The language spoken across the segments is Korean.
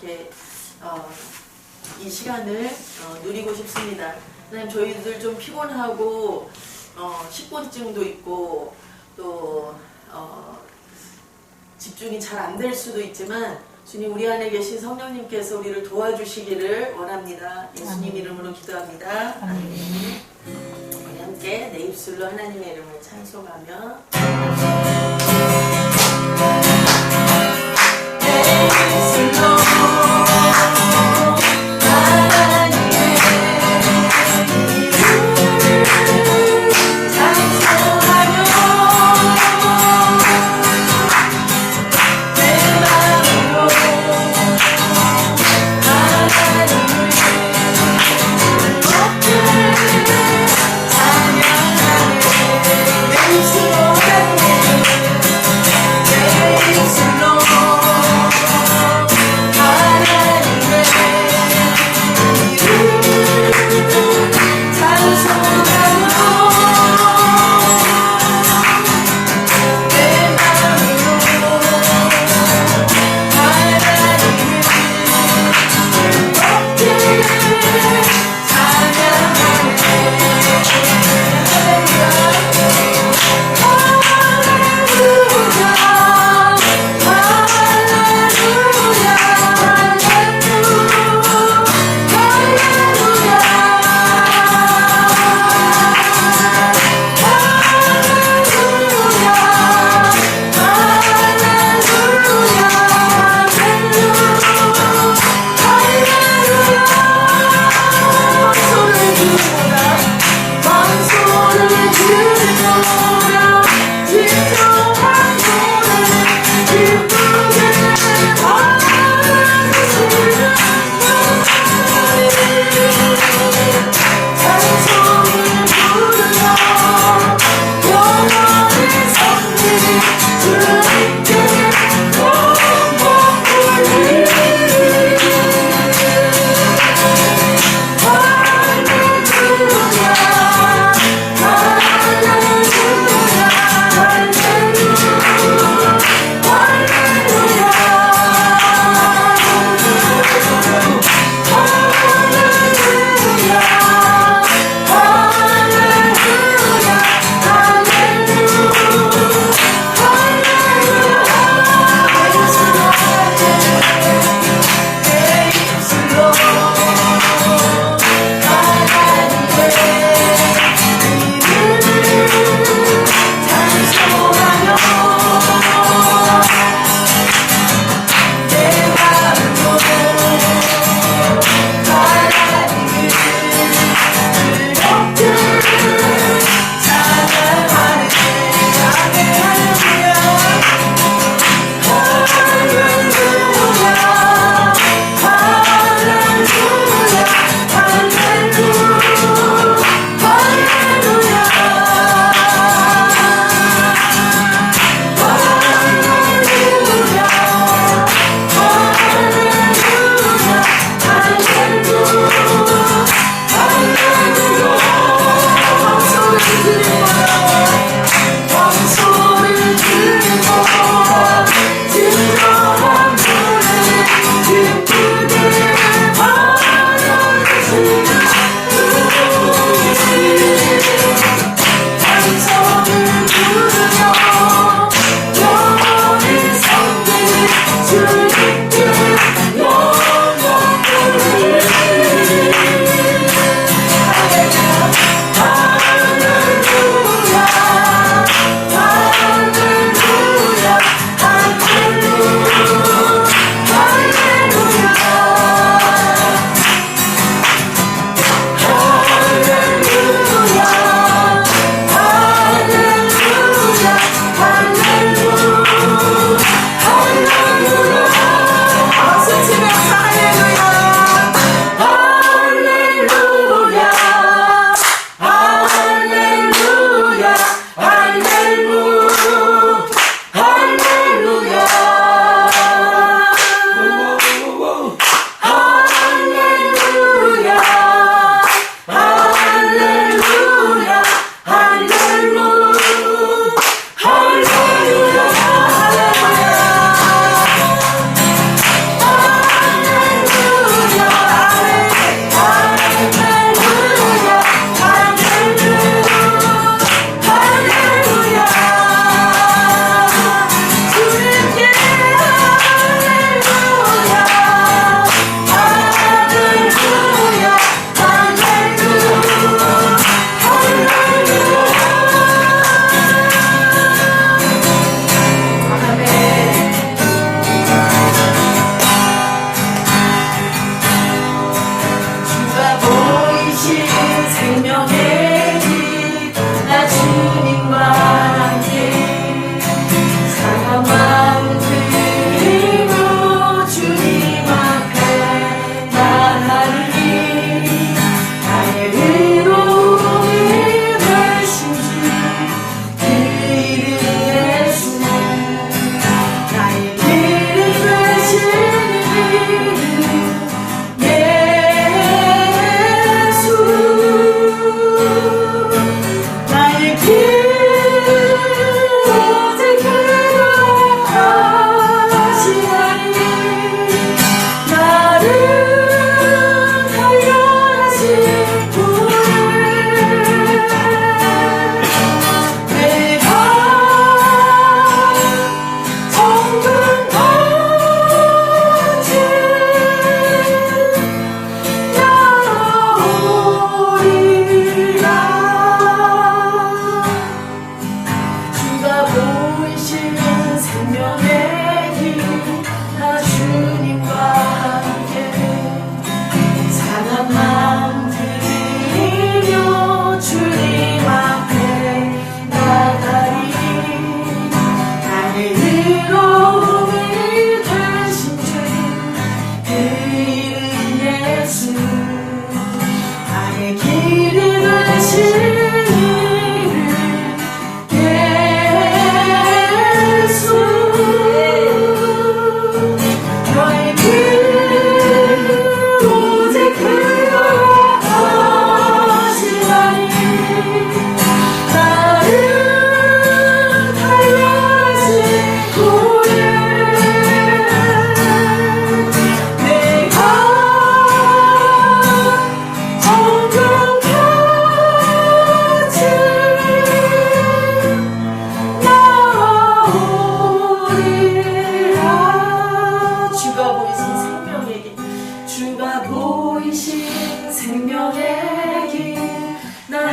이렇게 이 시간을 누리고 싶습니다. 하나님, 저희들 좀 피곤하고 식곤증도 있고 또 집중이 잘 안 될 수도 있지만 주님, 우리 안에 계신 성령님께서 우리를 도와주시기를 원합니다. 예수님 이름으로 기도합니다. 아멘. 우리 함께 내 입술로 하나님의 이름을 찬송하며 내 입술로 I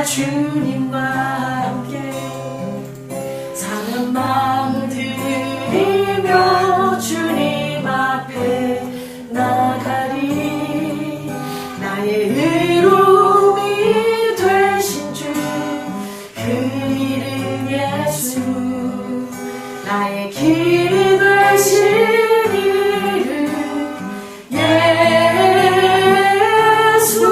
주님과 함께 사는 마음 들이며 주님 앞에 나가리. 나의 의로움이 되신 주 그 이름 예수. 나의 길이 되신 이름 예수.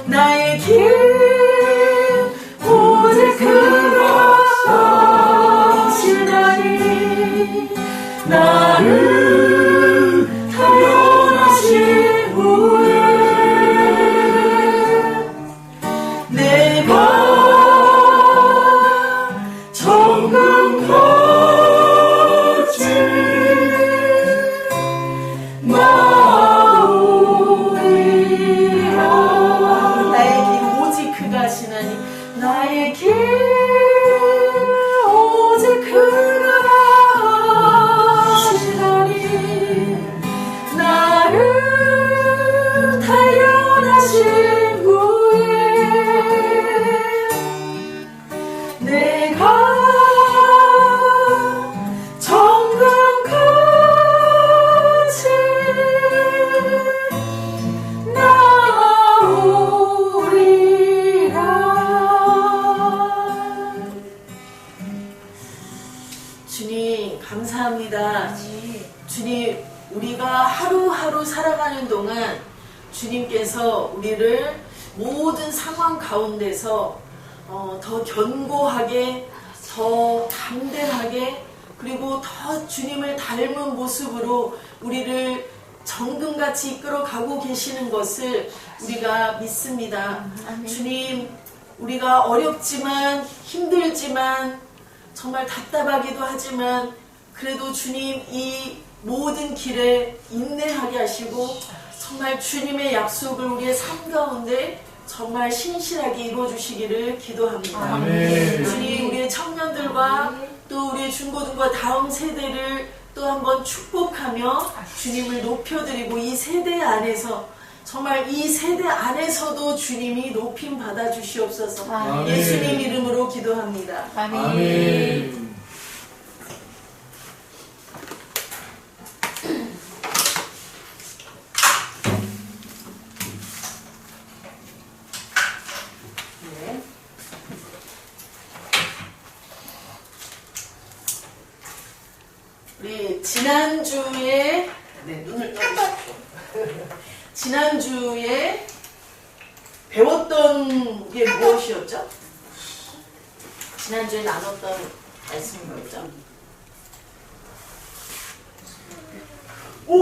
나의 길 오직 그러시나니. 나를 타연하신 후에 내가 정금같이 나오리라. 나의 길 오직 그가 하시나니. 나의 길 오직 그가 하시나니. 나를 단련하신 후에 내가 정금같이 나오리라. 주님 감사합니다. 주님, 우리가 하루하루 살아가는 동안 주님께서 우리를 모든 상황 가운데서 더 견고하게, 더 담대하게, 그리고 더 주님을 닮은 모습으로 우리를 정금같이 이끌어가고 계시는 것을 우리가 믿습니다. 주님, 우리가 어렵지만 힘들지만 정말 답답하기도 하지만 그래도 주님 이 모든 길에 인내하게 하시고 정말 주님의 약속을 우리의 삶 가운데 정말 신실하게 이루어주시기를 기도합니다. 아멘. 주님, 우리의 청년들과 또 우리의 중고등과 다음 세대를 또 한번 축복하며 주님을 높여드리고 이 세대 안에서 정말 이 세대 안에서도 주님이 높임 받아 주시옵소서. 아멘. 예수님 이름으로 기도합니다. 아멘. 네. 우리 지난주에 눈을 떠주십시오. 지난주에 배웠던 게 무엇이었죠? 지난주에 나눴던 말씀이 뭐였죠?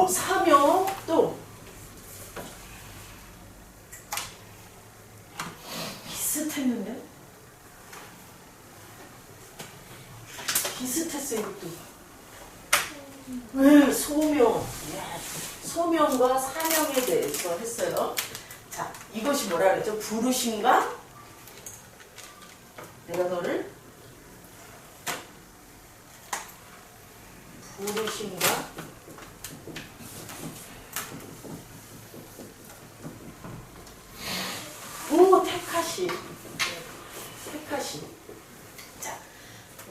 사명 또 비슷했는데? 비슷했어요, 이것도. 왜 소명? 소명과 사명에 대해서 했어요. 자, 이것이 뭐라 그랬죠? 부르심과 내가 너를 부르심과 택하시. 택하시. 자,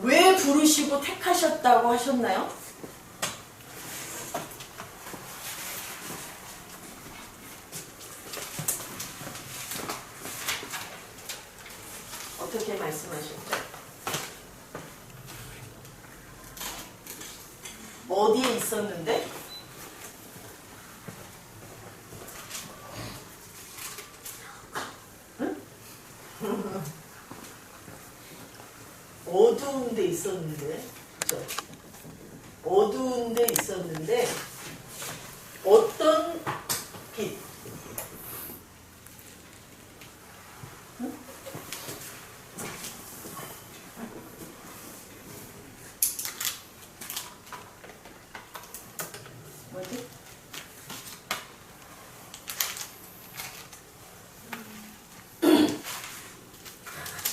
왜 부르시고 택하셨다고 하셨나요? 어떻게 말씀하셨죠? 어디에 있었는데? 응? 어두운 데 있었는데, 그죠? 어두운 데 있었는데, 어떤 빛? 응? 뭐지?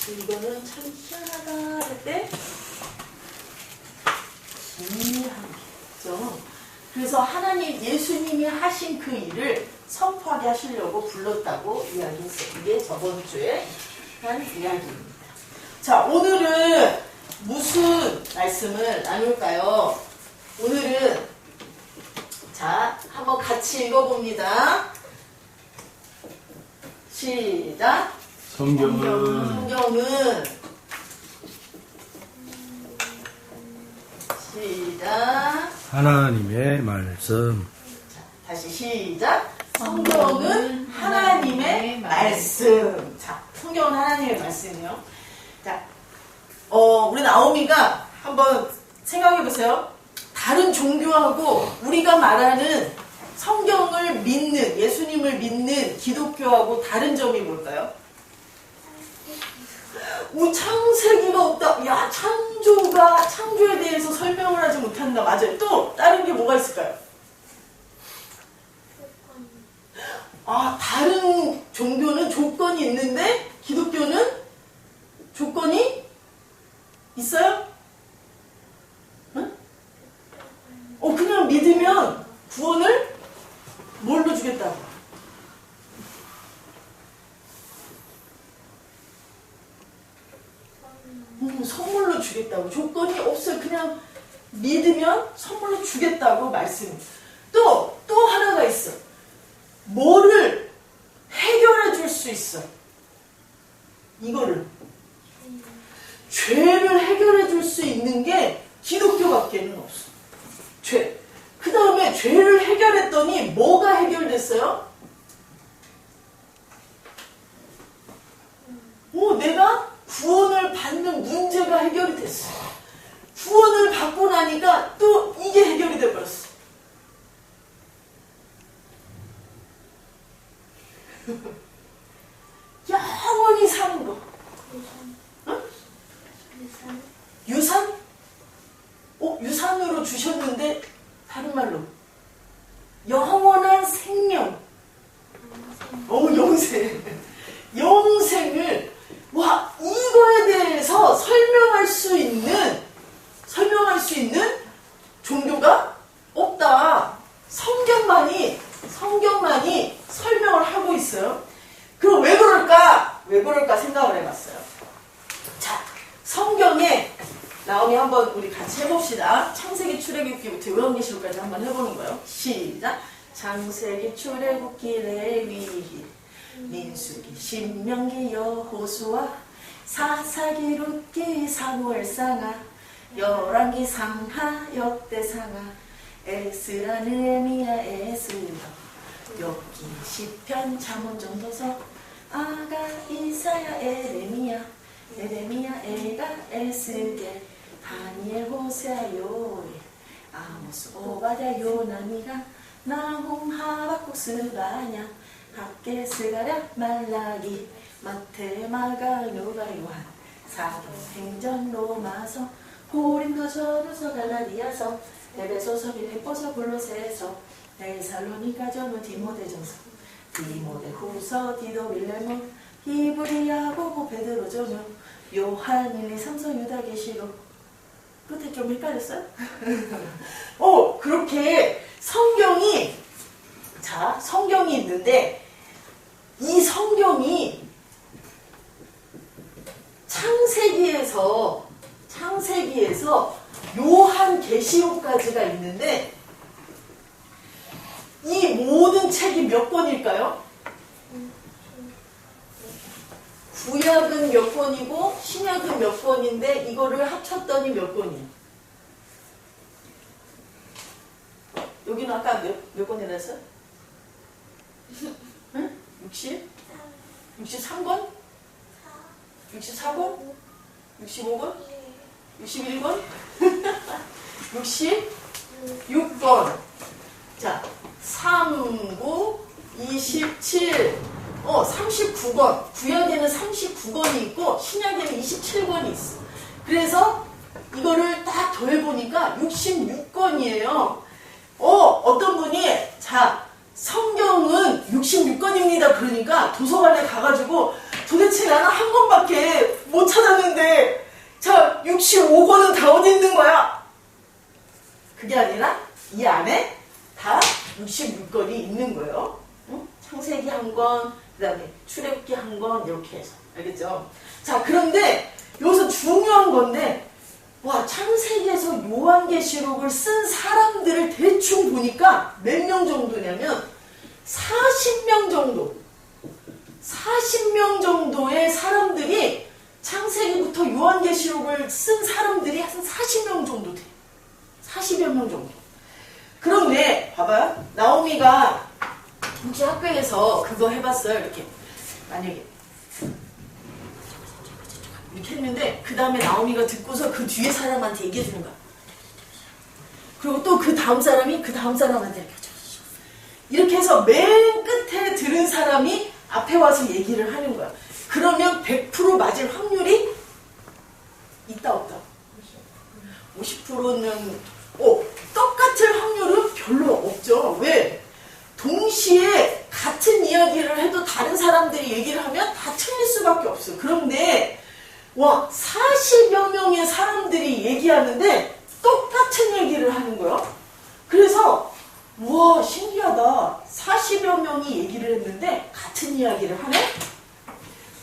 이거는 참 희한하다 할 때 기이하죠. 그래서 하나님 예수님이 하신 그 일을 선포하게 하시려고 불렀다고 이야기했어요. 이게 저번 주에 한 이야기입니다. 자, 오늘은 무슨 말씀을 나눌까요? 오늘은 자, 한번 같이 읽어봅니다. 시작. 성경은 시작. 하나님의 말씀. 자, 다시 시작. 성경은 하나님의 말씀. 자, 성경은 하나님의 말씀이요. 자, 우리 나오미가 한번 생각해 보세요. 다른 종교하고 우리가 말하는 성경을 믿는, 예수님을 믿는 기독교하고 다른 점이 뭘까요? 창세기가 없다. 야, 창조에 대해서 설명을 하지 못한다. 맞아요. 또 다른 게 뭐가 있을까요? 다른 종교는 조건이 있는데 기독교는 조건이 있어요? 응? 그냥 믿으면 구원을 뭘로 주겠다고? 선물로 주겠다고. 조건이 없어요. 그냥 믿으면 선물로 주겠다고 말씀. 또 하나가 있어. 뭐를 해결해 줄 수 있어. 이거를. 죄를 해결해 줄 수 있는 게 기독교밖에는 없어. 죄. 그 다음에 죄를 해결했더니 뭐가 해결됐어요? 내가 구원을 받는 문제가 해결이 됐어. 구원을 받고 나니까 또 이게 해결이 돼버렸어. 영원히 사는 거. 응? 유산? 유산으로 주셨는데 다른 말로 영원한 생명. 영생을 이거에 대해서 설명할 수 있는 종교가 없다. 성경만이 설명을 하고 있어요. 그럼 왜 그럴까 생각을 해봤어요. 자, 성경에 나오미 한번 우리 같이 해봅시다. 창세기, 출애굽기부터 요한계시록까지 한번 해보는 거예요. 시작. 창세기, 출애굽기, 레위기, 민수기, 신명기, 여호수아, 사사기, 룻기, 사무엘상하, 열왕기, 상하, 역대상하, 에스라, 느헤미야, 에스더, 욥기, 시편, 잠언, 전도서, 아가, 이사야, 에레미야, 에가, 에스겔, 다니엘, 호세아, 요엘, 아모스, 오바댜, 요나미가, 나훔, 하박국, 스바냐, 학개, 스가랴, 말라기, 마태, 마가, 누가, 요한, 사도행전, 로마서, 고린도, 전후서, 갈라디아서, 에베소서, 빌립보서, 골로새서, 데살로니가 전후, 디모데전서, 디모데후서, 디도, 빌레몬, 히브리, 야고보, 베드로, 전후, 요한, 1, 2, 3서, 유다, 계시록. 끝에 좀 헷갈렸어요? 그렇게 성경이 있는데 이 성경이 창세기에서 요한 계시록까지가 있는데 이 모든 책이 몇 권일까요? 구약은 몇 권이고 신약은 몇 권인데 이거를 합쳤더니 몇 권이에요? 여기는 아까 몇 권이라 했어요? 응? 63권? 64권? 65권? 61권? 66권. 자, 3, 9, 27, 39권. 구약에는 39권이 있고 신약에는 27권이 있어. 그래서 이거를 딱 더해보니까 66권이에요. 어떤 분이 성경은 66권입니다. 그러니까 도서관에 가가지고 도대체 나는 한 권밖에 못 찾았는데 65권은 다 어디 있는 거야? 그게 아니라 이 안에 다 66권이 있는 거예요. 응? 창세기 한 권, 그 다음에 출애굽기 한 권, 이렇게 해서. 알겠죠? 자, 그런데 여기서 중요한 건데, 와, 창세기에서 요한계시록을 쓴 사람들을 대충 보니까 몇 명 정도냐면 40명 정도. 40명 정도의 사람들이 창세기부터 요한계시록을 쓴 사람들이 한 40명 정도 돼요. 40여 명 정도. 그런데 봐봐요. 나오미가 혹시 학교에서 그거 해봤어요. 이렇게 만약에 이렇게 했는데 그 다음에 나오미가 듣고서 그 뒤에 사람한테 얘기해 주는 거야. 그리고 또 그 다음 사람이 그 다음 사람한테 이렇게 해서 맨 끝에 들은 사람이 앞에 와서 얘기를 하는 거야. 그러면 100% 맞을 확률이 있다 없다. 50%는 똑같을 확률은 별로 없죠. 왜? 동시에 같은 이야기를 해도 다른 사람들이 얘기를 하면 다 틀릴 수밖에 없어요. 그런데 와, 40여 명의 사람들이 얘기하는데 똑같은 얘기를 하는 거야. 그래서 우와, 신기하다. 40여 명이 얘기를 했는데 같은 이야기를 하네?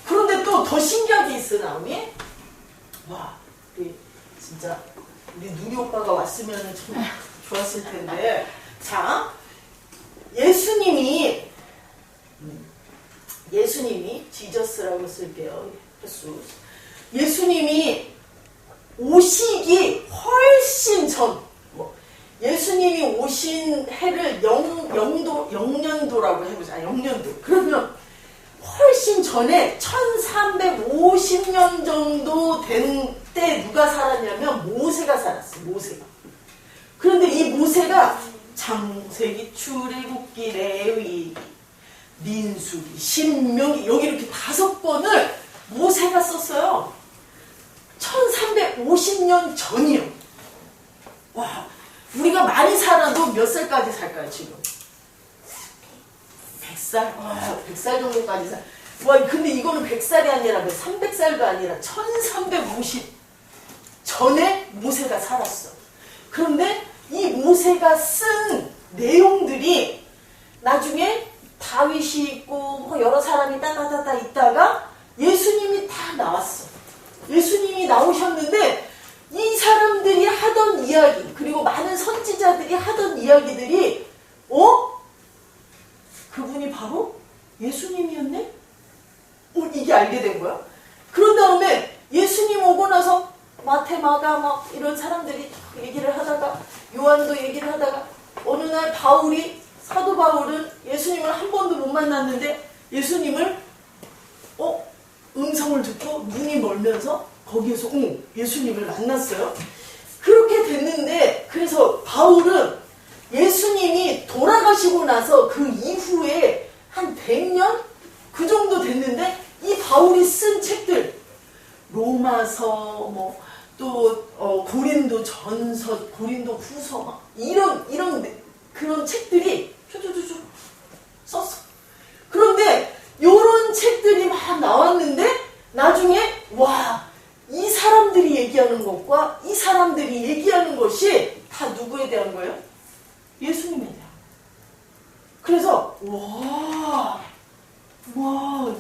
그런데 또 더 신기한 게 있어, 나오미. 와, 진짜 우리 누리 오빠가 왔으면 참 좋았을 텐데. 자, 예수님이 지저스라고 쓸게요. 예수님이 오시기 훨씬 전, 예수님이 오신 해를 영년도라고 해보자. 영년도. 그러면 훨씬 전에 1350년 정도 된 때 누가 살았냐면 모세가 살았어. 모세가. 그런데 이 모세가 창세기, 출애굽기, 레위기, 민수기, 신명기 여기 이렇게 5권을 모세가 썼어요. 1350년 전이요. 와, 우리가 많이 살아도 몇 살까지 살까요, 지금? 100살? 와, 100살 정도까지 살. 와, 근데 이거는 100살이 아니라 300살도 아니라 1350 전에 모세가 살았어. 그런데 이 모세가 쓴 내용들이 나중에 다윗이 있고 여러 사람이 따다다다 있다가 예수님이 다 나왔어. 예수님이 나오셨는데 이 사람들이 하던 이야기, 그리고 많은 선지자들이 하던 이야기들이 그분이 바로 예수님이었네? 이게 알게 된 거야. 그런 다음에 예수님 오고 나서 마태, 마가 막 이런 사람들이 얘기를 하다가 요한도 얘기를 하다가 어느 날 사도 바울은 예수님을 한 번도 못 만났는데 예수님을 음성을 듣고 눈이 멀면서 거기에서 예수님을 만났어요. 그렇게 됐는데 그래서 바울은 예수님이 돌아가시고 나서 그 이후에 한 100년? 그 정도 됐는데 이 바울이 쓴 책들 로마서 고린도 전서, 고린도 후서 막 이런 그런 책들이 쭉 썼어. 그런데 이런 책들이 막 나왔는데 나중에 이 사람들이 얘기하는 것과 이 사람들이 얘기하는 것이 다 누구에 대한 거예요? 예수님에 대한 거예요. 그래서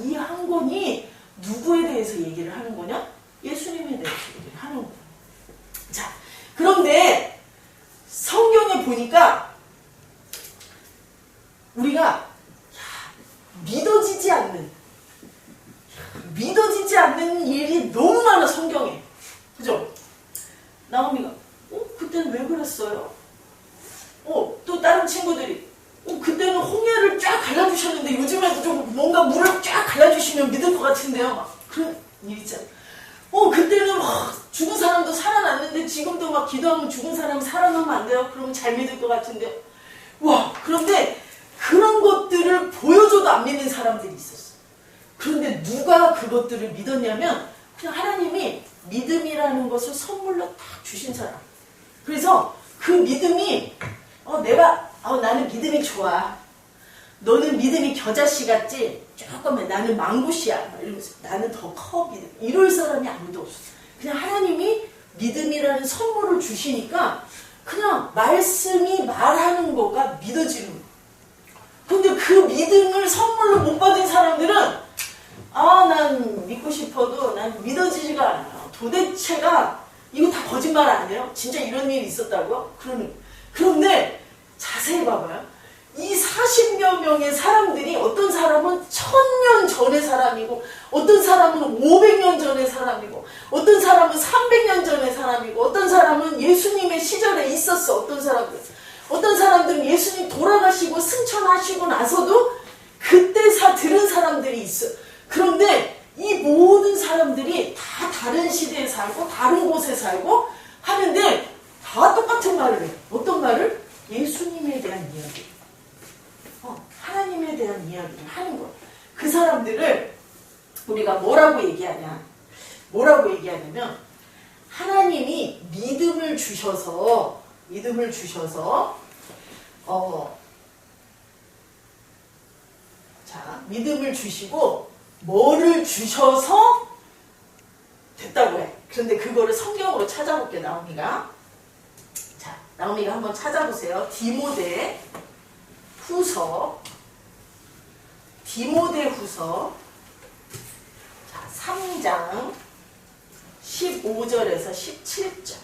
이 한 권이 누구에 대해서 얘기를 하는 거냐? 예수님에 대해서 얘기를 하는 거예요. 자, 그런데 성경에 보니까 우리가 믿어지지 않는 일이 너무 많아, 성경에. 그죠? 나오미가 그때는 왜 그랬어요? 또 다른 친구들이 그때는 홍해를 쫙 갈라주셨는데 요즘에도 좀 뭔가 물을 쫙 갈라주시면 믿을 것 같은데요. 막 그런 일 있잖아. 그때는 죽은 사람도 살아났는데 지금도 막 기도하면 죽은 사람 살아나면 안 돼요? 그러면 잘 믿을 것 같은데요. 그런데 그런 것들을 보여줘도 안 믿는 사람들이 있었어. 그런데 누가 그것들을 믿었냐면 그냥 하나님이 믿음이라는 것을 선물로 딱 주신 사람. 그래서 그 믿음이 나는 믿음이 좋아. 너는 믿음이 겨자씨 같지? 조금만 나는 망고씨야. 이러면서 나는 더 커 믿음. 이럴 사람이 아무도 없었어. 그냥 하나님이 믿음이라는 선물을 주시니까 그냥 말씀이 말하는 거가 믿어지는 거야. 근데 그 믿음을 선물로 못 받은 사람들은 난 믿고 싶어도 난 믿어지지가 않아요. 도대체가 이거 다 거짓말 아니에요? 진짜 이런 일이 있었다고요? 그런데 자세히 봐봐요. 이 40여 명의 사람들이 어떤 사람은 1000년 전의 사람이고 사람이고, 어떤 사람은 500년 전의 사람이고, 어떤 사람은 300년 전의 사람이고, 어떤 사람은 예수님의 시절에 있었어. 어떤 사람들은 예수님 돌아가시고 승천하시고 나서도 그때 들은 사람들이 있어. 그런데 이 모든 사람들이 다 다른 시대에 살고 다른 곳에 살고 하는데 다 똑같은 말을 해요. 어떤 말을? 예수님에 대한 이야기. 하나님에 대한 이야기를 하는 거예요. 그 사람들을 우리가 뭐라고 얘기하냐면 하나님이 믿음을 주셔서 믿음을 주시고 뭐를 주셔서 됐다고 해. 그런데 그거를 성경으로 찾아볼게. 나오미가 한번 찾아보세요. 디모데 후서 3장 15절에서 17절.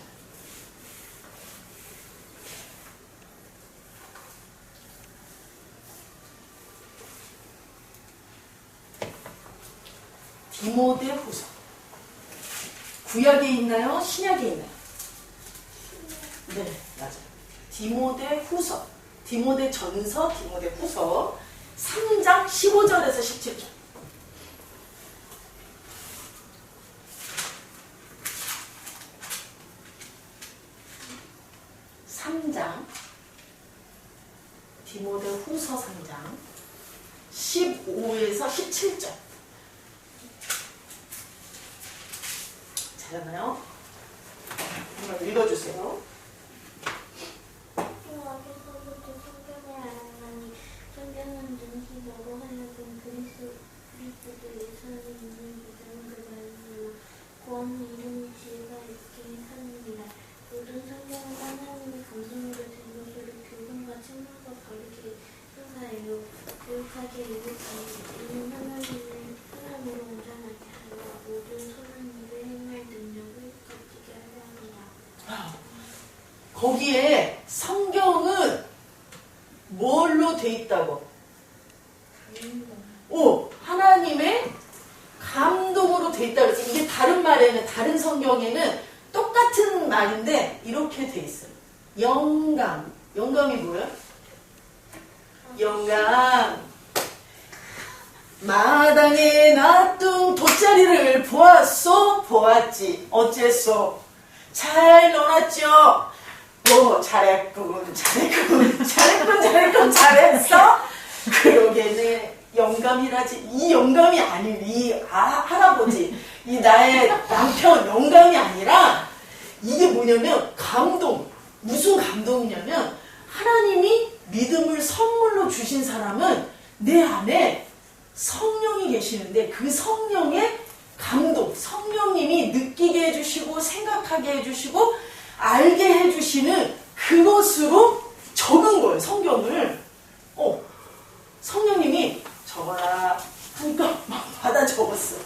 디모데 후서. 구약에 있나요? 신약에 있나요? 네, 맞아요. 디모데 후서, 디모데 전서, 디모데 후서 3장 15절에서 17절. 디모데 후서 3장 15에서 17절. 잘하나요? 한번 읽어주세요. 성경은 능히 너로 하여금 그리스도 예수를 믿는 믿음을 말미암아 구원의 이름이 지혜가 있게 하느니라. 모든 성경은 하나님의 감동으로 된 것으로 교훈과 책망과 바르게 선사하여 교육하게 이는 하나님으로 온전하게 하여 모든 선한 일을 행할 능력을 가지게 하려 합니다. 거기에 성경은 뭘로 돼 있다고? 하나님의 감동으로 돼 있다고 해서 이게 다른 말에는, 다른 성경에는 똑같은 말인데 이렇게 돼 있어요. 영감. 영감이 뭐야? 영감. 마당에 놔둔 돗자리를 보았소? 보았지. 어째소? 잘 놀았죠? 잘했군. 잘했어? 그러게네. 영감이라지. 이 영감이 아닌 이 할아버지, 이 나의 남편 영감이 아니라 이게 뭐냐면 감동. 무슨 감동이냐면 하나님이 믿음을 선물로 주신 사람은 내 안에 성령이 계시는데 그 성령의 감동, 성령님이 느끼게 해주시고 생각하게 해주시고 알게 해주시는 그것으로 적은 거예요. 성경을. 성령님이 적어라 하니까 막 받아 적었어.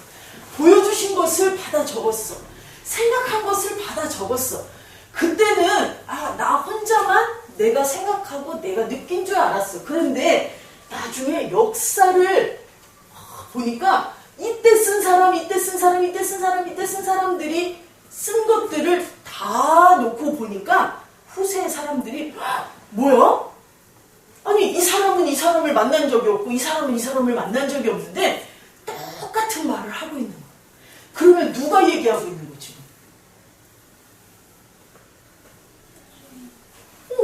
보여주신 것을 받아 적었어. 생각한 것을 받아 적었어. 그때는 나 혼자만 내가 생각하고 내가 느낀 줄 알았어. 그런데 나중에 역사를 보니까 이때 쓴 사람들이 쓴 것들을 다 놓고 보니까 후세 사람들이 뭐야? 아니 이 사람은 이 사람을 만난 적이 없고 이 사람은 이 사람을 만난 적이 없는데 똑같은 말을 하고 있는 거야. 그러면 누가 얘기하고 있는 거지?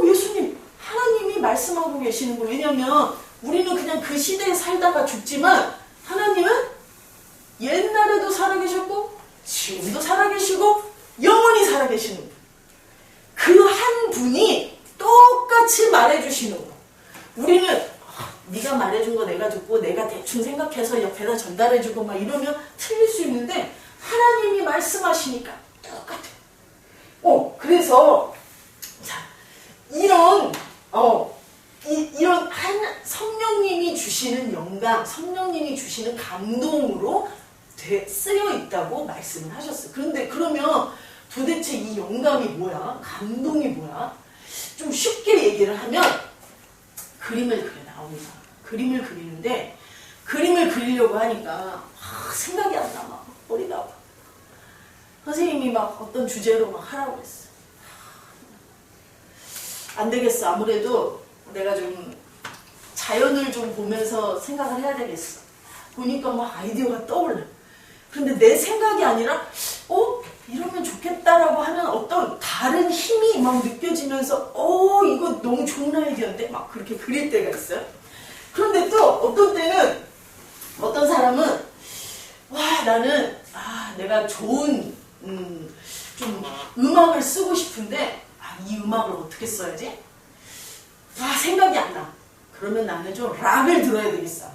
예수님, 하나님이 말씀하고 계시는 거예요. 왜냐하면 우리는 그냥 그 시대에 살다가 죽지만 하나님은 옛날에도 살아계셨고 지금도 살아계시고 영원히 살아계시는 거예요. 그 한 분이 똑같이 말해주시는 거예요. 우리는 네가 말해준 거 내가 듣고 내가 대충 생각해서 옆에다 전달해주고 막 이러면 틀릴 수 있는데 하나님이 말씀하시니까 똑같아요. 그래서 이런 이런 성령님이 주시는 영감, 성령님이 주시는 감동으로 쓰여 있다고 말씀을 하셨어요. 그런데 그러면 도대체 이 영감이 뭐야? 감동이 뭐야? 좀 쉽게 얘기를 하면 그림을 그려 나옵니다. 그림을 그리는데 그림을 그리려고 하니까 생각이 안 나. 막 머리가 아파. 선생님이 막 어떤 주제로 막 하라고 했어. 안 되겠어. 아무래도 내가 좀 자연을 좀 보면서 생각을 해야 되겠어. 보니까 막 아이디어가 떠올라. 그런데 내 생각이 아니라 이러면 좋겠다라고 하는 어떤 다른 힘이 막 느껴지면서 이거 너무 좋은 아이디어인데 막 그렇게 그릴 때가 있어요. 그런데 또 어떤 때는 어떤 사람은 나는 내가 좋은 좀 음악을 쓰고 싶은데 이 음악을 어떻게 써야지? 생각이 안 나. 그러면 나는 좀 락을 들어야 되겠어.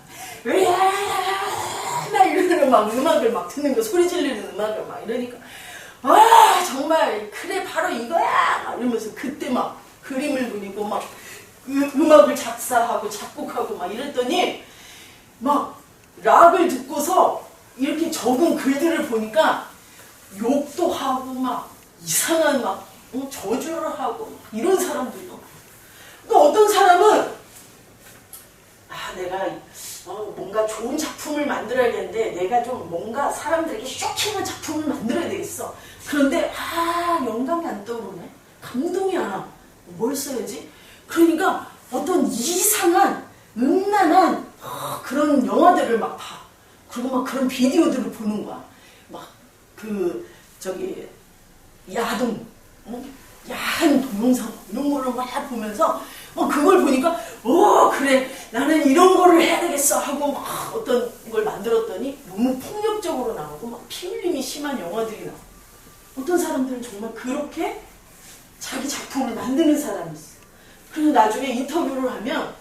막 이러는 막 음악을 막 듣는 거, 소리 지르는 음악을 막 이러니까 정말 그래 바로 이거야 막 이러면서 그때 막 그림을 그리고 막 음악을 작사하고 작곡하고 막 이랬더니 막 락을 듣고서 이렇게 적은 글들을 보니까 욕도 하고 막 이상한 막 저주를 하고 막 이런 사람들도 많아요. 또 어떤 사람은 내가 뭔가 좋은 작품을 만들어야겠는데 내가 좀 뭔가 사람들에게 쇼킹한 작품을 만들어야 되겠어. 그런데 영감이 안 떠오르네. 감동이 안 와. 뭘 써야지? 그러니까 어떤 이상한 음란한 그런 영화들을 막 봐. 그리고 막 그런 비디오들을 보는 거야. 막 야동, 야한 동영상 이런 거를 막 보면서 그걸 보니까 그래 나는 이런 거를 해야 되겠어 하고 막 어떤 걸 만들었더니 너무 폭력적으로 나오고 막 피 흘림이 심한 영화들이 나와. 어떤 사람들은 정말 그렇게 자기 작품을 만드는 사람이 있어. 그래서 나중에 인터뷰를 하면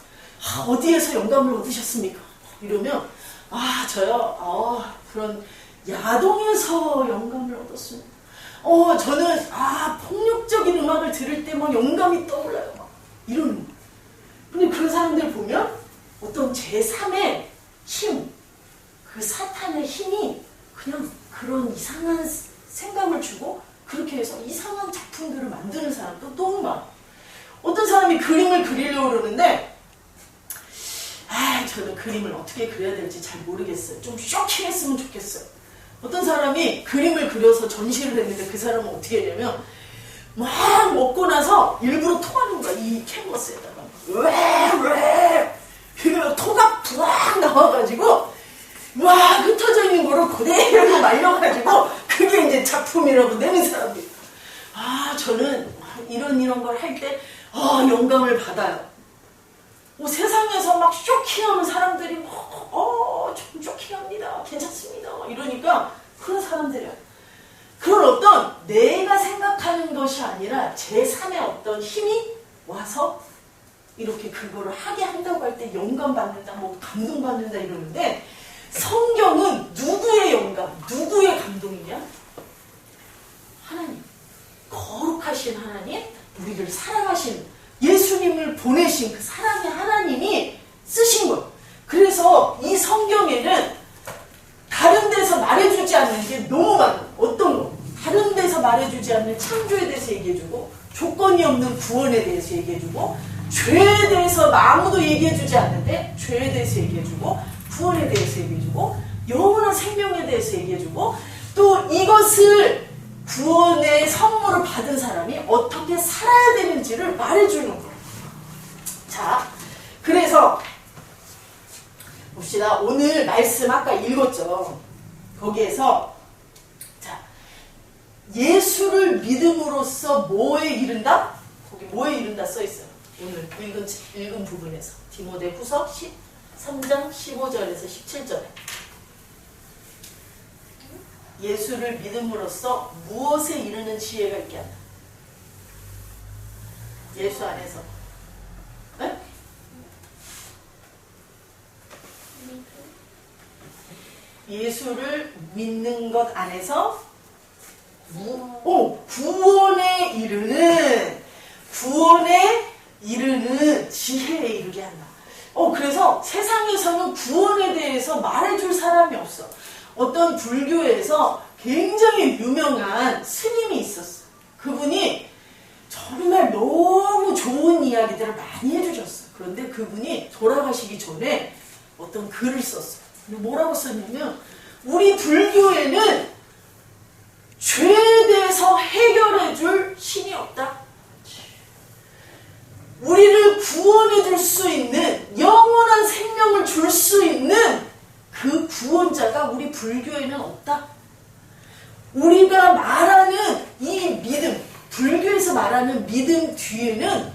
어디에서 영감을 얻으셨습니까? 이러면 저요 그런 야동에서 영감을 얻었습니다. 저는 폭력적인 음악을 들을 때 막 영감이 떠올라요. 막 이러는 거예요. 근데 그런 사람들 보면 어떤 제3의 힘, 그 사탄의 힘이 그냥 그런 이상한 생각을 주고 그렇게 해서 이상한 작품들을 만드는 사람도 너무 많아. 어떤 사람이 그림을 그리려고 그러는데 저는 그림을 어떻게 그려야 될지 잘 모르겠어요. 좀 쇼킹했으면 좋겠어요. 어떤 사람이 그림을 그려서 전시를 했는데 그 사람은 어떻게 했냐면 막 먹고 나서 일부러 토하는 거야. 이 캔버스에다가 왜 토가 부악 나와가지고 흩어져 있는 거를 그대로 말려가지고 그게 이제 작품이라고 내는 사람들. 저는 이런 걸 할 때 영감을 받아요. 세상에서 막 쇼킹하는 사람들이 좀 쇼킹합니다. 괜찮습니다. 이러니까 그런 사람들이야. 그런 어떤 내가 생각하는 것이 아니라 제3의 어떤 힘이 와서 이렇게 그거를 하게 한다고 할 때 영감 받는다, 감동 받는다 이러는데 성경은 누구의 영감, 누구의 감동이냐? 하나님. 거룩하신 하나님, 우리를 사랑하신 예수님을 보내신 그 사랑의 하나님이 쓰신 거예요. 그래서 이 성경에는 다른 데서 말해주지 않는 게 너무 많아요. 어떤 거? 다른 데서 말해주지 않는 창조에 대해서 얘기해주고 조건이 없는 구원에 대해서 얘기해주고 죄에 대해서 아무도 얘기해주지 않는데 죄에 대해서 얘기해주고 구원에 대해서 얘기해주고 영원한 생명에 대해서 얘기해주고 또 이것을 구원의 선물을 받은 사람이 어떻게 살아야 되는지를 말해주는 거예요. 자, 그래서 봅시다. 오늘 말씀 아까 읽었죠. 거기에서 자, 예수를 믿음으로써 뭐에 이른다? 거기 뭐에 이른다 써있어요. 오늘 읽은 부분에서 디모데후서 13장 15절에서 17절에 예수를 믿음으로써 무엇에 이르는 지혜가 있게 한다. 예수 안에서. 네? 예수를 믿는 것 안에서 구원에 이르는 구원의 이르는 지혜에 이르게 한다. 그래서 세상에서는 구원에 대해서 말해줄 사람이 없어. 어떤 불교에서 굉장히 유명한 스님이 있었어. 그분이 정말 너무 좋은 이야기들을 많이 해주셨어. 그런데 그분이 돌아가시기 전에 어떤 글을 썼어. 뭐라고 썼냐면, 우리 불교에는 죄에 대해서 해결해줄 신이 없다. 우리를 구원해줄 수 있는, 영원한 생명을 줄 수 있는 그 구원자가 우리 불교에는 없다. 우리가 말하는 이 믿음, 불교에서 말하는 믿음 뒤에는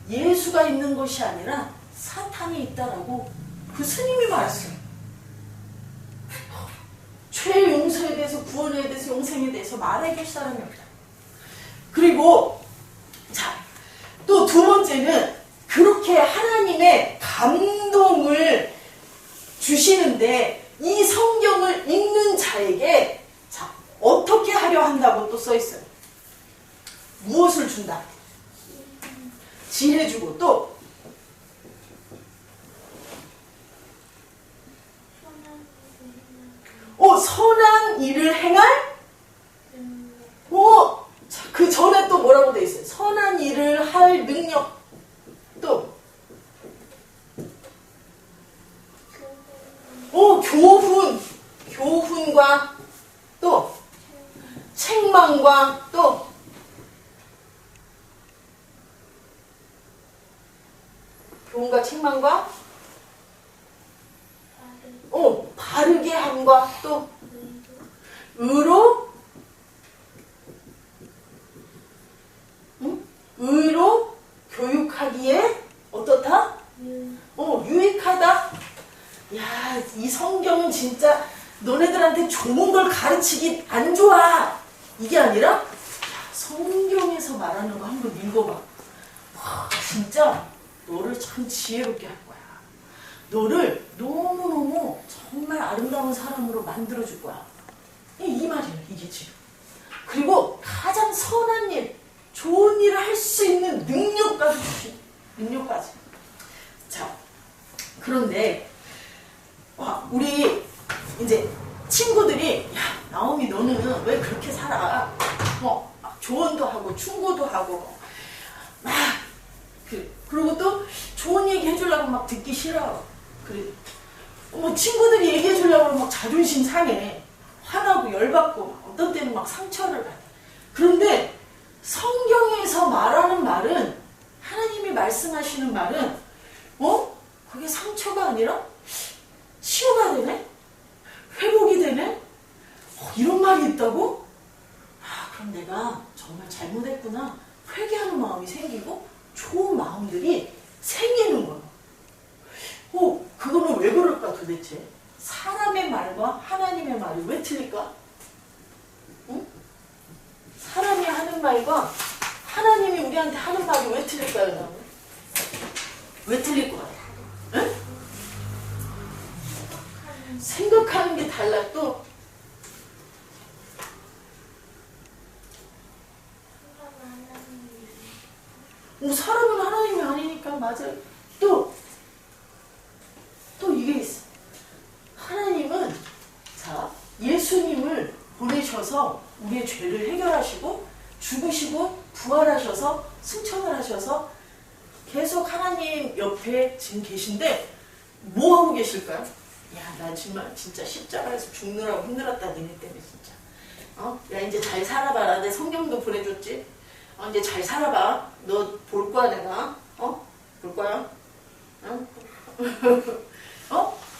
예수가 있는 것이 아니라 사탄이 있다라고 그 스님이 말했어요. 죄 용서에 대해서, 구원에 대해서, 용생에 대해서 말해줄 사람이 없다. 그리고 또 두 번째는 그렇게 하나님의 감동을 주시는데 이 성경을 읽는 자에게 어떻게 하려 한다고 또 써 있어요. 무엇을 준다? 지혜 주고, 또 선한 일을 행할? 그 전에 또 뭐라고 돼 있어요? 선한 일을 할 능력. 또 교훈과 또 책망과 또 교훈과 책망과 바르게 함과 또 의로 교육하기에 어떻다? 유익하다. 야, 이 성경은 진짜 너네들한테 좋은 걸 가르치기 안 좋아. 이게 아니라 성경에서 말하는 거 한번 읽어봐. 진짜 너를 참 지혜롭게 할 거야. 너를 너무너무 정말 아름다운 사람으로 만들어줄 거야. 이 말이에요, 이게 지금. 그리고 가장 선한 일, 좋은 일을 할 수 있는 능력까지 주시. 능력까지. 자, 그런데 우리 이제 친구들이, 야, 나오미 너는 왜 그렇게 살아? 조언도 하고 충고도 하고 막 그리고 또 좋은 얘기 해주려고 막 듣기 싫어. 그래. 친구들이 얘기해 주려고 막 자존심 상해. 화나고 열받고 어떤 때는 막 상처를 받아. 그런데 성경에서 말하는 말은, 하나님이 말씀하시는 말은 그게 상처가 아니라 치유가 되네? 회복이 되네? 이런 말이 있다고? 그럼 내가 정말 잘못했구나. 회개하는 마음이 생기고 좋은 마음들이 생기는 거야. 그거는 왜 그럴까 도대체? 사람의 말과 하나님의 말이 왜 틀릴까? 응? 사람이 하는 말과 하나님이 우리한테 하는 말이 왜 틀릴까요? 나는? 왜 틀릴 것 같아? 응? 생각하는 게 달라. 또 사람은 하나님이 아니니까. 맞아요. 또 이게 있어. 하나님은 예수님을 보내셔서 우리의 죄를 해결하시고 죽으시고 부활하셔서 승천을 하셔서 계속 하나님 옆에 지금 계신데 뭐 하고 계실까요? 야, 나 정말 진짜 십자가에서 죽느라고 힘들었다, 니네 때문에 진짜. 야, 이제 잘 살아봐라. 내 성경도 보내줬지. 이제 잘 살아봐. 너 볼 거야, 내가. 볼 거야.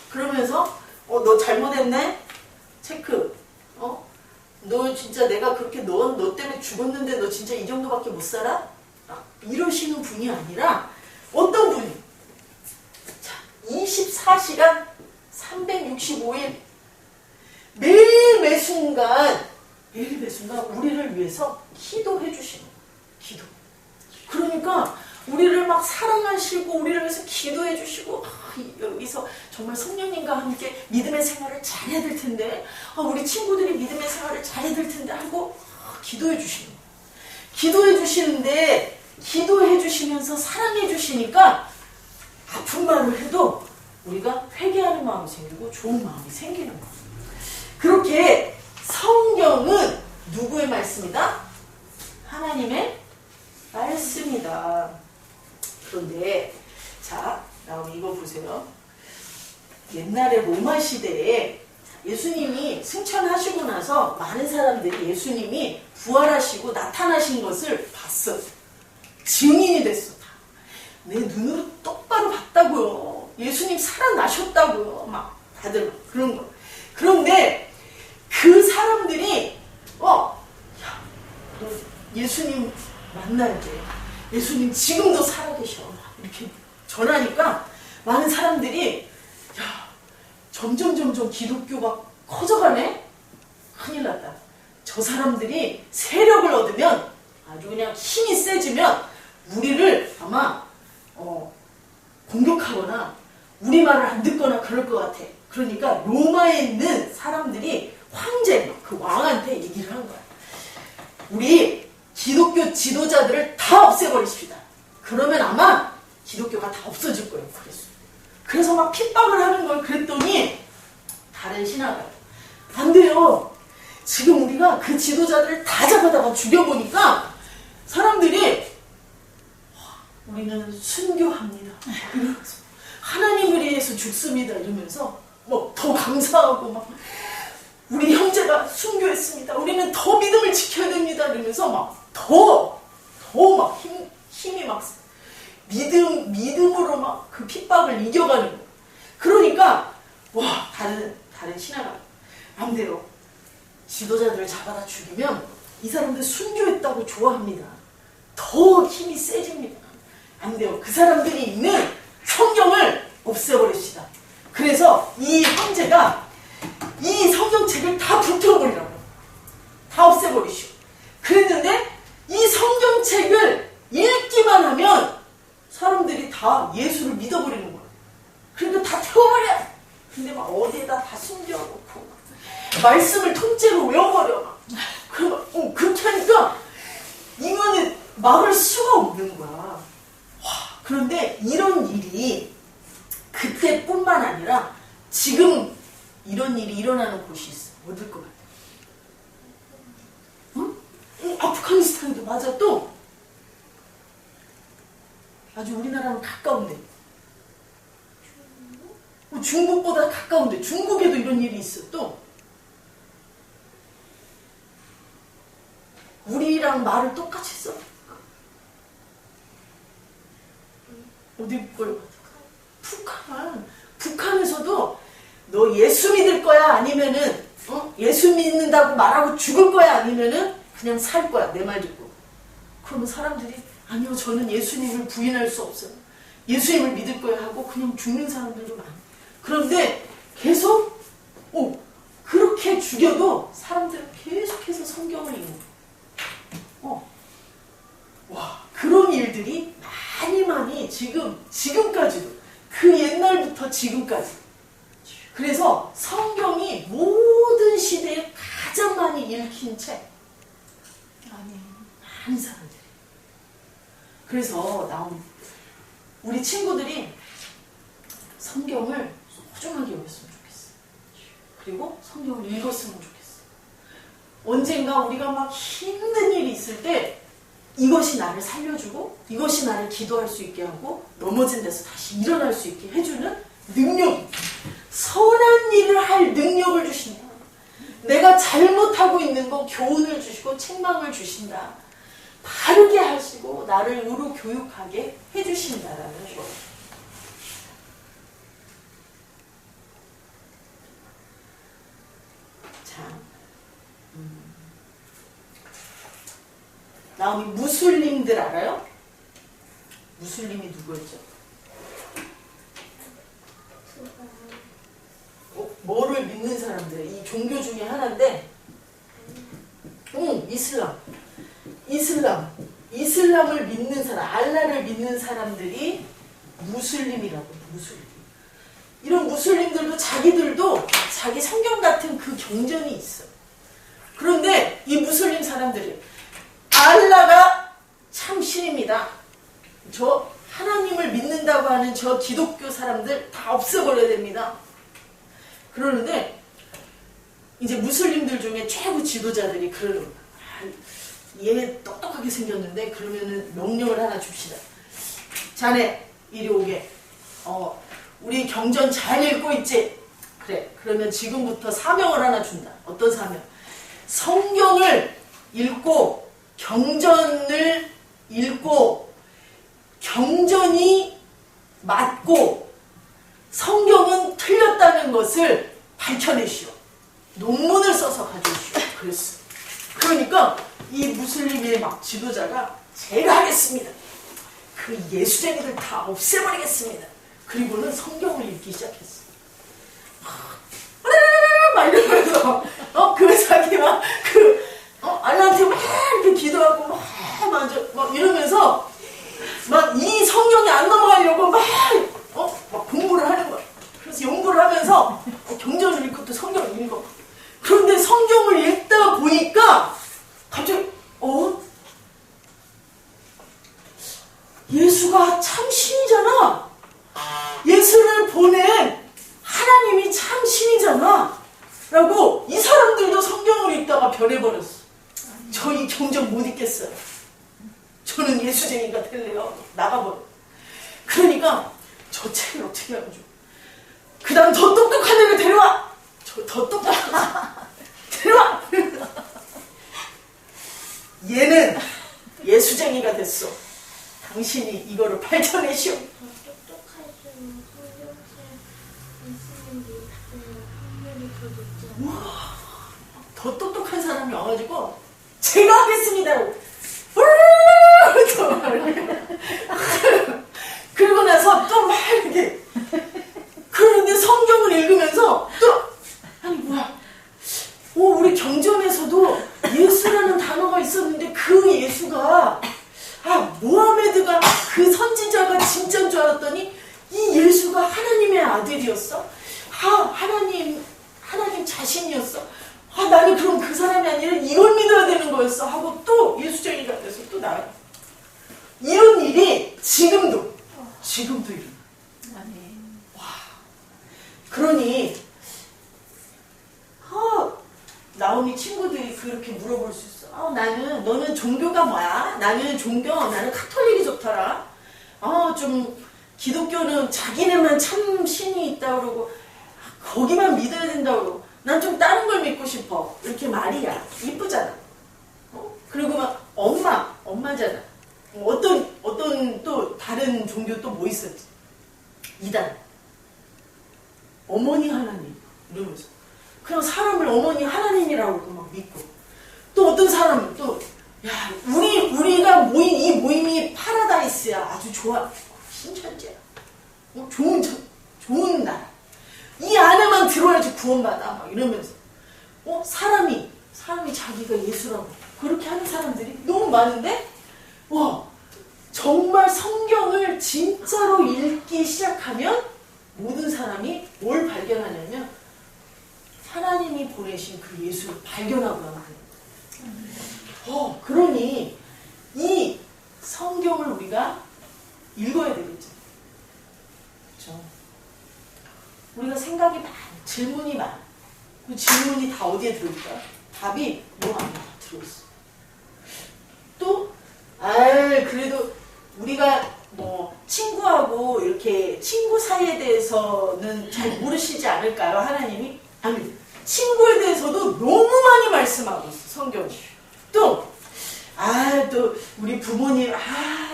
그러면서 너 잘못했네? 체크. 너 진짜 내가 그렇게 너 때문에 죽었는데 너 진짜 이 정도밖에 못 살아? 이러시는 분이 아니라 어떤 분이 24시간 365일 매일 매순간 우리를 위해서 기도해 주시는 거예요. 기도. 그러니까 우리를 막 사랑하시고 우리를 위해서 기도해 주시고, 여기서 정말 성령님과 함께 믿음의 생활을 잘해야 될 텐데, 우리 친구들이 믿음의 생활을 잘해야 될 텐데 하고 기도해 주시는 거예요. 기도해 주시는데 기도해 주시면서 사랑해 주시니까 아픈 말을 해도 우리가 회개하는 마음이 생기고 좋은 마음이 생기는 거예요. 그렇게 성경은 누구의 말씀이다? 하나님의 말씀이다. 그런데 자, 나오면 이거 보세요. 옛날에 로마 시대에 예수님이 승천하시고 나서 많은 사람들이 예수님이 부활하시고 나타나신 것을 봤어. 증인이 됐어. 내 눈으로 똑바로 봤다고요. 예수님 살아나셨다고요. 막 다들 막 그런 거. 그런데 그 사람들이 야, 너 예수님 만나야 돼. 예수님 지금도 살아계셔. 이렇게 전하니까 많은 사람들이 점점 기독교가 커져가네? 큰일 났다. 저 사람들이 세력을 얻으면 아주 그냥 힘이 세지면 우리를 아마 공격하거나 우리 말을 안 듣거나 그럴 것 같아. 그러니까 로마에 있는 사람들이 황제, 그 왕한테 얘기를 한 거야. 우리 기독교 지도자들을 다 없애버리십시다. 그러면 아마 기독교가 다 없어질 거예요. 그래서 막 핍박을 하는 걸 그랬더니 다른 신하가 안 돼요. 지금 우리가 그 지도자들을 다 잡아다가 죽여보니까 사람들이 우리는 순교합니다. 이러면서 하나님을 위해서 죽습니다. 이러면서 뭐 더 감사하고 막 우리 형제가 순교했습니다. 우리는 더 믿음을 지켜야 됩니다. 이러면서 막 더 막 힘이 막 믿음으로 막 그 핍박을 이겨가는 거예요. 그러니까 다른 신하가 안 돼요. 지도자들을 잡아다 죽이면 이 사람들 순교했다고 좋아합니다. 더 힘이 세집니다. 안 돼요. 그 사람들이 있는 성경을 없애버립시다. 그래서 이 형제가 이 성경책을 다 불태워버리라고. 다 없애버리시오. 그랬는데 이 성경책을 읽기만 하면 사람들이 다 예수를 믿어버리는 거야. 그러니까 다 태워버려. 근데 막 어디에다 다 숨겨놓고 말씀을 통째로 외워버려. 그렇게 하니까 이거는 막을 수가 없는 거야. 그런데 이런 일이 그때뿐만 아니라 지금 이런 일이 일어나는 곳이 있어. 어딜 것 같아? 아프가니스탄도 맞아. 또 아주 우리나라랑 가까운데 중국보다 가까운데 중국에도 이런 일이 있어. 또 우리랑 말을 똑같이 써. 어디 걸? 북한에서도 너 예수 믿을 거야? 아니면은 예수 믿는다고 말하고 죽을 거야? 아니면은 그냥 살 거야? 내 말 듣고. 그러면 사람들이 아니요, 저는 예수님을 부인할 수 없어요. 예수님을 믿을 거야 하고 그냥 죽는 사람들도 많아. 그런데 계속 그렇게 죽여도 사람들은 계속해서 성경을 읽는 거야. 그런 일들이 많이 지금까지도 그 옛날부터 지금까지. 그래서 성경이 모든 시대에 가장 많이 읽힌 책. 많은 사람들이. 그래서 우리 친구들이 성경을 소중하게 여겼으면 좋겠어. 그리고 성경을 읽었으면 좋겠어. 언젠가 우리가 막 힘든 일이 있을 때 이것이 나를 살려주고 이것이 나를 기도할 수 있게 하고 넘어진 데서 다시 일어날 수 있게 해주는 능력, 선한 일을 할 능력을 주신다. 내가 잘못하고 있는 거 교훈을 주시고 책망을 주신다. 바르게 하시고 나를 의로 교육하게 해주신다라는 거. 자, 나오미 무슬림들 알아요? 무슬림이 누구였죠? 뭐를 믿는 사람들, 이 종교 중에 하나인데, 이슬람을 믿는 사람, 알라를 믿는 사람들이 무슬림이라고. 무슬림. 이런 무슬림들도 자기들도 자기 성경 같은 그 경전이 있어. 그런데 이 무슬림 사람들이 알라가 참 신입니다. 저 하나님을 믿는다고 하는 저 기독교 사람들 다 없애버려야 됩니다. 그러는데 이제 무슬림들 중에 최고 지도자들이 그러는 거야. 얘 똑똑하게 생겼는데 그러면은 명령을 하나 줍시다. 자네 이리 오게. 우리 경전 잘 읽고 있지? 그래. 그러면 지금부터 사명을 하나 준다. 어떤 사명? 성경을 읽고 경전을 읽고 경전이 맞고 성경은 틀렸다는 것을 밝혀내시오. 논문을 써서 가져오시오. 그랬어. 그러니까 이 무슬림의 막 지도자가 제가 하겠습니다. 그 예수쟁이들 다 없애버리겠습니다. 그리고는 성경을 읽기 시작했어. 막 이러면서 그 자기 막 알라한테 막 이렇게 기도하고 막 이러면서 막 이 성경이 안 넘어가려고 막 공부를 하는 거야. 그래서 연구를 하면서 경전을 읽고 또 성경을 읽어. 그런데 성경을 읽다 보니까 갑자기 예수가 참 신이잖아. 예수를 보낸 하나님이 참 신이잖아. 라고 이 사람들도 성경을 읽다가 변해버렸어. 저 이 경전 못 읽겠어요. 저는 예수쟁이가 될래요. 나가버려. 그러니까 저 책을 어떻게 하면 좋아. 그 다음 더 똑똑한 애를 데려와. 저 더 똑똑한 데려와. 얘는 예수쟁이가 됐어. 당신이 이거를 밝혀내시오. 똑똑할수록 성경책 있으면 확률이 더 높잖아. 우와, 더 똑똑한 사람이 와가지고 제가 하겠습니다. 그리고 나서 또 막 이렇게 그런데 성경을 읽으면서 또 아니 뭐야 우리 경전에서도 예수라는 단어가 있었는데 그 예수가 모하메드가 그 선지자가 진짜인 줄 알았더니 이 예수가 하나님의 아들이었어? 하나님 자신이었어? 나는 그럼 그 사람이 아니라 이걸 믿어야 되는 거였어? 하고 또 예수쟁이가 돼서 또 나가. 이런 일이 지금도 일어나. 와. 그러니 나오미 친구들이 그렇게 물어볼 수 있어. 너는 종교가 뭐야? 나는 카톨릭이 좋더라. 좀 기독교는 자기네만 참 신이 있다 그러고 거기만 믿어야 된다 그러고 난 좀 다른 걸 믿고 싶어. 이렇게 말이야. 이쁘잖아. 그리고 막 엄마잖아. 어떤 또 다른 종교 또 뭐 있었지? 이단. 어머니 하나님 이러면서 그냥 사람을 어머니 하나님이라고 막 믿고 또 어떤 사람은 또 우리가 모인 이 모임이 파라다이스야. 아주 좋아. 신천지야. 좋은 나라. 이 안에만 들어야지 구원받아. 막 이러면서 사람이 자기가 예수라고 그렇게 하는 사람들이 너무 많은데 정말 성경을 진짜로 읽기 시작하면 모든 사람이 뭘 발견하냐면 하나님이 보내신 그 예수를 발견하고 나는 거예요. 그러니 이 성경을 우리가 읽어야 되겠죠. 그렇죠? 우리가 생각이 많아, 질문이 많아. 그 질문이 다 어디에 들어있다? 답이 요 안에 다 들어있어. 또 그래도 우리가 친구하고 이렇게 친구 사이에 대해서는 잘 모르시지 않을까요? 하나님이? 아니, 친구에 대해서도 너무 많이 말씀하고 있어, 성경이. 또 우리 부모님,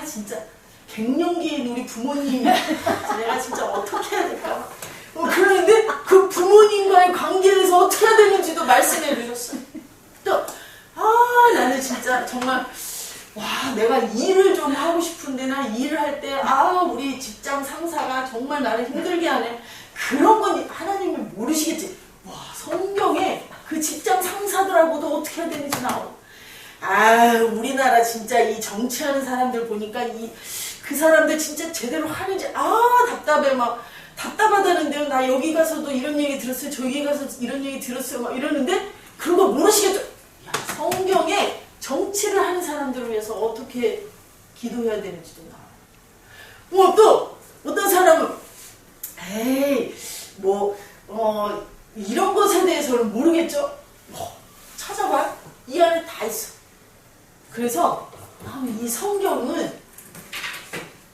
진짜 갱년기인 우리 부모님 내가 진짜 어떻게 해야 될까? 그러는데 그 부모님과의 관계에서 어떻게 해야 되는지도 말씀해 주셨어요. 또 나는 진짜 정말 내가 일을 좀 하고 싶은데 나 일을 할 때 우리 직장 상사가 정말 나를 힘들게 하네. 그런 건 하나님을 모르시겠지. 성경에 그 직장 상사들하고도 어떻게 해야 되는지 나와. 우리나라 진짜 이 정치하는 사람들 보니까 그 사람들 진짜 제대로 하는지 답답해. 막 답답하다는데요. 나 여기 가서도 이런 얘기 들었어요. 저기 가서 이런 얘기 들었어요. 막 이러는데 그런 거 모르시겠죠. 성경에 정치를 하는 사람들을 위해서 어떻게 기도해야 되는지도 나와요. 뭐 또 어떤 사람은 에이 뭐 이런 것에 대해서는 모르겠죠. 찾아봐. 이 안에 다 있어. 그래서 이 성경은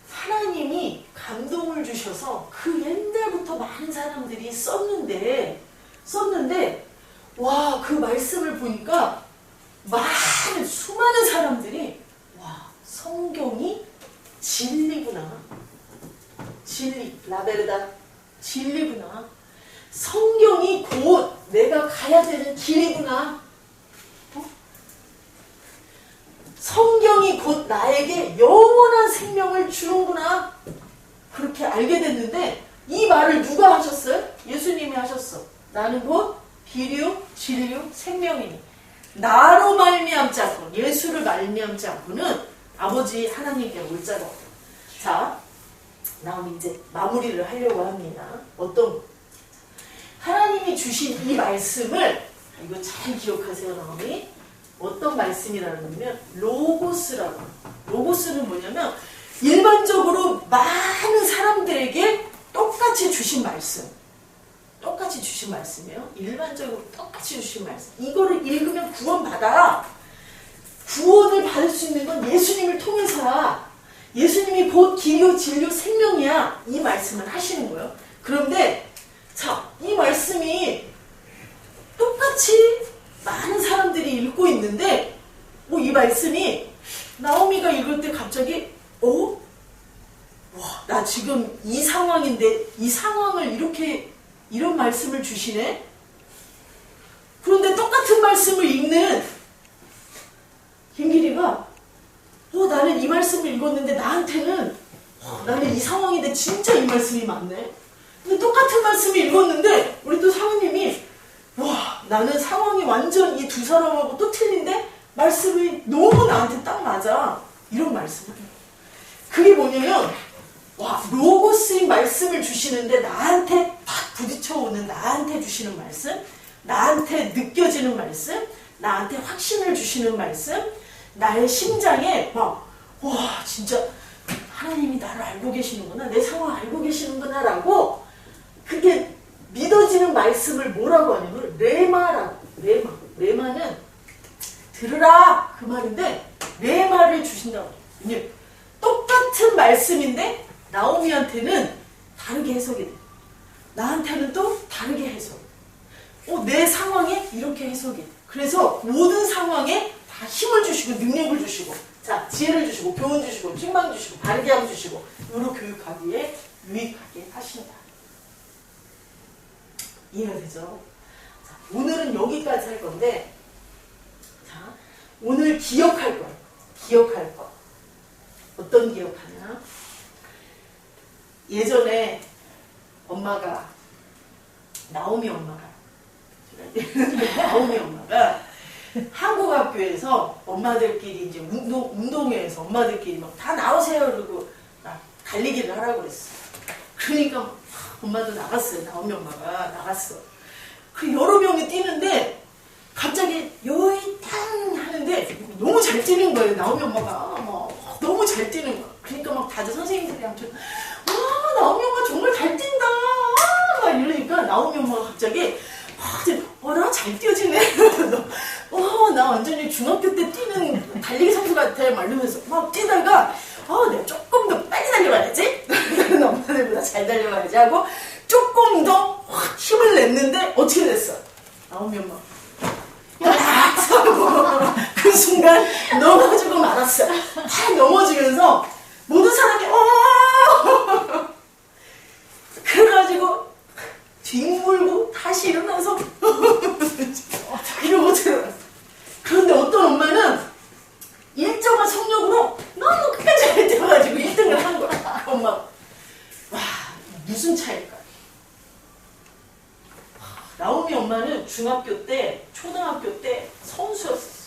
하나님이 감동을 주셔서 그 옛날부터 많은 사람들이 썼는데 와, 그 말씀을 보니까 수많은 사람들이 와, 성경이 진리구나. 진리, 라베르다. 진리구나. 성경이 곧 내가 가야 되는 길이구나. 성경이 곧 나에게 영원한 생명을 주는구나. 그렇게 알게 됐는데 이 말을 누가 하셨어요? 예수님이 하셨어. 나는 곧 길이요 진리요 생명이니 나로 말미암지 않고 예수를 말미암지 않고는 아버지 하나님께 올 자가 없다. 자, 나오면 이제 마무리를 하려고 합니다. 하나님이 주신 이 말씀을 이거 잘 기억하세요. 나오미 어떤 말씀이라는 거면 로고스라고. 로고스는 뭐냐면 일반적으로 많은 사람들에게 똑같이 주신 말씀. 똑같이 주신 말씀이에요. 일반적으로 똑같이 주신 말씀. 이거를 읽으면 구원받아. 구원을 받을 수 있는 건 예수님을 통해서야. 예수님이 곧 길이요 진리요 생명이야. 이 말씀을 하시는 거예요. 그런데 자, 이 말씀이 똑같이 많은 사람들이 읽고 있는데 이 말씀이 나오미가 읽을 때 갑자기 와, 나 지금 이 상황인데 이 상황을 이런 말씀을 주시네? 그런데 똑같은 말씀을 읽는 김기리가 나는 이 말씀을 읽었는데 나한테는 나는 이 상황인데 진짜 이 말씀이 맞네? 근데 똑같은 말씀을 읽었는데 우리 또 사모님이 와, 나는 상황이 완전 이 두 사람하고 또 틀린데 말씀이 너무 나한테 딱 맞아. 이런 말씀을 해요. 그게 뭐냐면 와, 로고스인 말씀을 주시는데 나한테 딱 부딪혀오는 나한테 주시는 말씀, 나한테 느껴지는 말씀, 나한테 확신을 주시는 말씀, 나의 심장에 와, 진짜 하나님이 나를 알고 계시는구나, 내 상황 알고 계시는구나 라고 그게 믿어지는 말씀을 뭐라고 하냐면 레마라고. 레마는 들으라 그 말인데 레마를 주신다고. 왜냐면 똑같은 말씀인데 나오미한테는 다르게 해석이 돼. 나한테는 또 다르게 해석. 내 상황에 이렇게 해석이 돼. 그래서 모든 상황에 다 힘을 주시고 능력을 주시고 자, 지혜를 주시고 교훈 주시고 책망 주시고 바르게 함 주시고 의로 교육하기에 유익하게 하신다. 이해가 되죠? 자, 오늘은 여기까지 할 건데 자, 오늘 기억할 거예요. 기억할 거. 어떤 기억하냐? 예전에 엄마가 나오미 엄마가 한국 학교에서 엄마들끼리 이제 운동회에서 엄마들끼리 막 다 나오세요 그러고 막 달리기를 하라고 그랬어. 그러니까 엄마도 나갔어요. 나오미 엄마가 나갔어. 그 여러 명이 뛰는데 갑자기 요이 탕 하는데 너무 잘 뛰는 거예요. 나오미 엄마가 막 너무 잘 뛰는 거야. 그러니까 막 다들 선생님들이 아무튼 와, 나오미 엄마 정말 잘 뛴다 막 이러니까 나오미 엄마가 갑자기 나 잘 뛰어지네. 나 완전히 중학교 때 뛰는 달리기 선수 같아 막 이러면서 막 뛰다가 내가 조금 더 빨리 달려가야지. 다른 엄마들보다 잘 달려가야지 하고 조금 더 힘을 냈는데 어떻게 됐어? 나오미 엄마 그 순간 넘어지고 말았어. 다 넘어지면서 모든 사람이 그래가지고 뒹굴고 다시 일어나서 이러고 들어갔어. 그런데 어떤 엄마는 일정한 성력으로 너무 끝까지 잘 뛰어가지고 1등을 한 거야. 그 엄마 와, 무슨 차일까? 나오미 엄마는 중학교 때 초등학교 때 선수였어.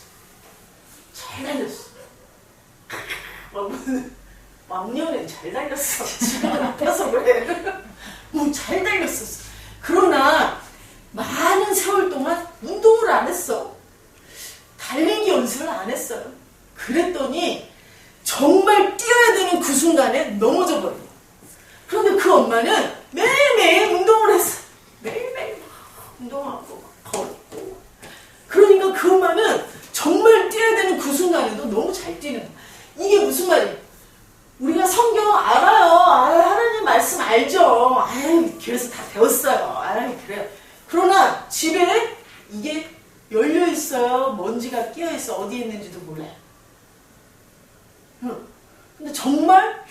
잘 달렸어. 왕년엔 잘 달렸어. 지금 아파서 그래. 잘 달렸었어. 그러나 많은 세월 동안 운동을 안 했어. 달리기 연습을 안 했어요. 그랬더니 정말 매일매일 운동을 했어. 매일매일 운동하고 걷고. 그러니까 그 엄마는 정말 뛰어야 되는 그 순간에도 너무 잘 뛰는 거야. 이게 무슨 말이에요? 우리가 성경 알아요. 하나님 말씀 알죠. 교회에서 다 배웠어요. 그래요. 그러나 집에 이게 열려 있어요. 먼지가 끼어 있어. 어디에 있는지도 몰라요. 근데 정말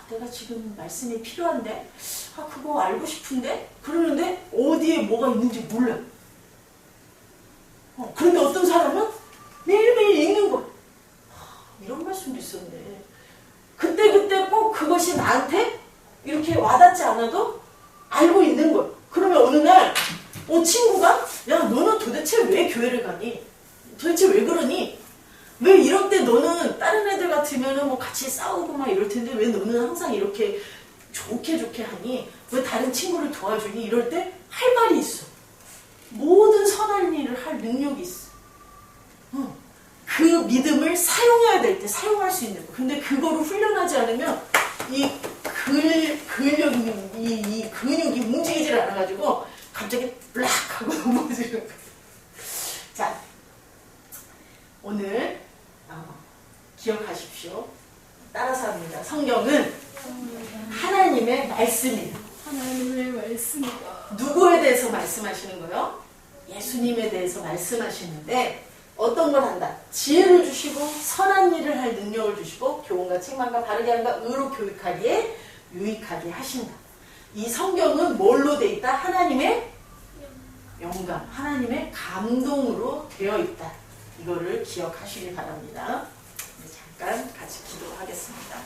내가 지금 말씀이 필요한데, 그거 알고 싶은데, 그러는데 어디에 뭐가 있는지 몰라요. 그런데 어떤 사람은 매일매일 읽는 거야. 이런 말씀도 있었네. 그때 꼭 그것이 나한테 이렇게 와닿지 않아도 알고 있는 거야. 그러면 어느 날 친구가 야 너는 도대체 왜 교회를 가니? 도대체 왜 그러니? 왜 이럴 때 너는 다른 애들 같으면 뭐 같이 싸우고 막 이럴 텐데 왜 너는 항상 이렇게 좋게 하니? 왜 다른 친구를 도와주니? 이럴 때 할 말이 있어. 모든 선한 일을 할 능력이 있어. 그 믿음을 사용해야 될 때 사용할 수 있는 거. 근데 그거를 훈련하지 않으면 이 근육이 움직이질 않아가지고 갑자기 블락 하고 넘어지는 거예요. 자, 오늘 기억하십시오. 따라서 합니다. 성경은 하나님의 말씀이에요. 하나님의 말씀이다. 누구에 대해서 말씀하시는 거예요? 예수님에 대해서 말씀하시는데 어떤 걸 한다? 지혜를 주시고 선한 일을 할 능력을 주시고 교훈과 책망과 바르게 함과 의로 교육하기에 유익하게 하신다. 이 성경은 뭘로 돼 있다? 하나님의 영감, 하나님의 감동으로 되어 있다. 이거를 기억하시기 바랍니다. 잠깐 같이 기도하겠습니다.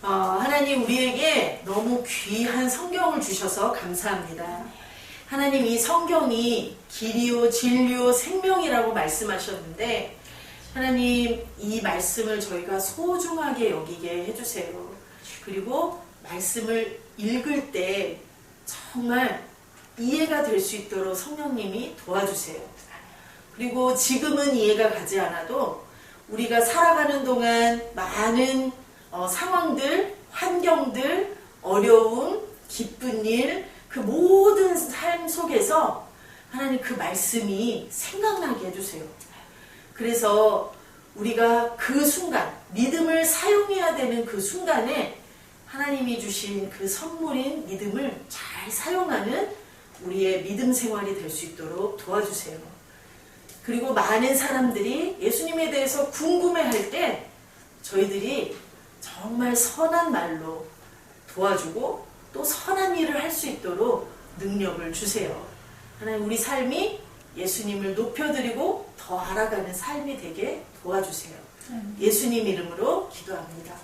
하나님 우리에게 너무 귀한 성경을 주셔서 감사합니다. 하나님 이 성경이 길이요 진리요 생명이라고 말씀하셨는데 하나님 이 말씀을 저희가 소중하게 여기게 해주세요. 그리고 말씀을 읽을 때 정말 이해가 될 수 있도록 성령님이 도와주세요. 그리고 지금은 이해가 가지 않아도 우리가 살아가는 동안 많은 상황들, 환경들, 어려움, 기쁜 일, 그 모든 삶 속에서 하나님 그 말씀이 생각나게 해주세요. 그래서 우리가 그 순간, 믿음을 사용해야 되는 그 순간에 하나님이 주신 그 선물인 믿음을 잘 사용하는 우리의 믿음 생활이 될 수 있도록 도와주세요. 그리고 많은 사람들이 예수님에 대해서 궁금해할 때 저희들이 정말 선한 말로 도와주고 또 선한 일을 할 수 있도록 능력을 주세요. 하나님 우리 삶이 예수님을 높여드리고 더 알아가는 삶이 되게 도와주세요. 예수님 이름으로 기도합니다.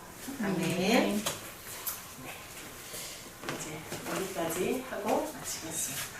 아멘. 이제 여기까지 하고 마치겠습니다.